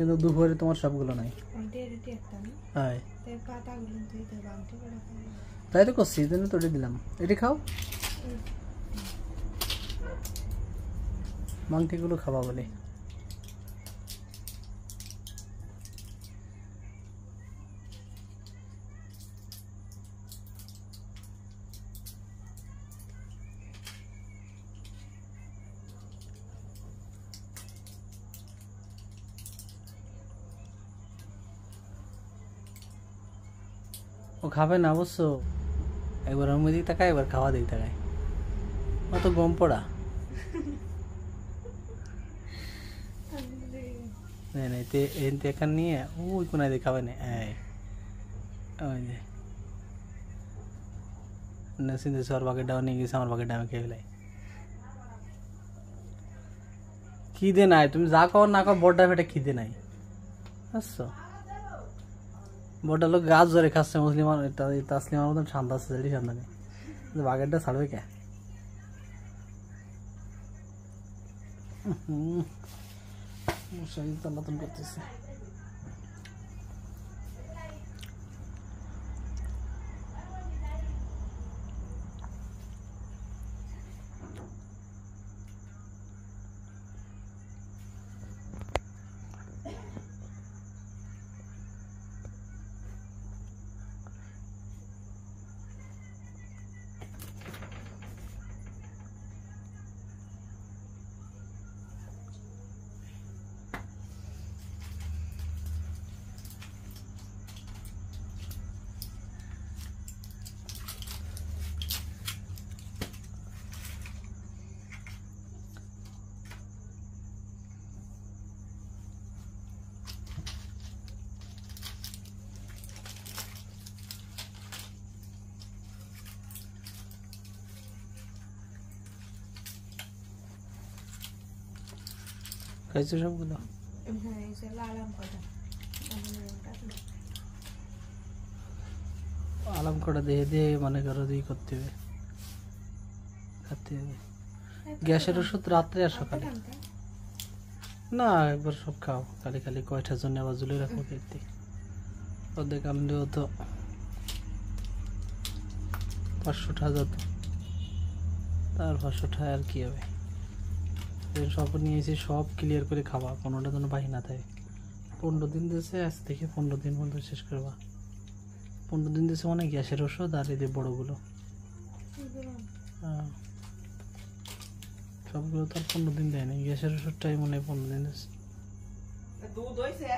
কিন্তু দুপুরে তোমার সবগুলো নাই। হ্যাঁ তাই তো করছি, এই জন্য তো এটা দিলাম। এটি খাও, মাংটিগুলো খাওয়া বলে। ও খাবে না অবশ্য, একবার আমার দিকে তাকায়, একবার খাওয়া দিকে তাকায়, অত গম পড়া এখান নিয়ে ওই কোনায় দিয়ে খাবে না। ওই যে নসিন্দে সর বাকেটটাও নিয়ে গেছে, আমার বাকেটটা আমি খেয়ে ফেলাই। খিদে নাই, তুমি যা খাও না খাও, বড়টা ফেটে খিদে নাই, বুঝছো? বড়টা লোক গাছ ধরে খাচ্ছে, মুসলিমান তাসলিমার মতন ঠান্ডা আছে, যেটি ঠান্ডা নেই, বাকেটটা ছাড়বে কে? মশারি টানাটান করতেছে। খাইছো সবগুলো? আলাম কটা দিয়ে দিয়ে মনে করো দিয়ে করতে হবে, খাতে হবে। গ্যাসের ওষুধ রাত্রে আর সকালে না, একবার সব খাও, খালি খালি কয়টার জন্য আবার ঝুলে রাখো খেতে, অর্ধেক আনলেও তো 500 টাকা যেত, তার 500 টাকা আর কি হবে। সব নিয়েছি, সব ক্লিয়ার করে খাওয়া, কোনোটা যেন বাহি না থাকে। 15 দিন দিয়েছে, আজ থেকে 15 দিন পর্যন্ত শেষ করবা। 15 দিন দিয়েছে মানে গ্যাসের ওষুধ আর এদের বড়গুলো, হ্যাঁ সবগুলো তো আর 15 দিন দেয়নি, গ্যাসের ওষুধটাই মনে হয় 15 দিন দিয়েছে। দুধ হয়েছে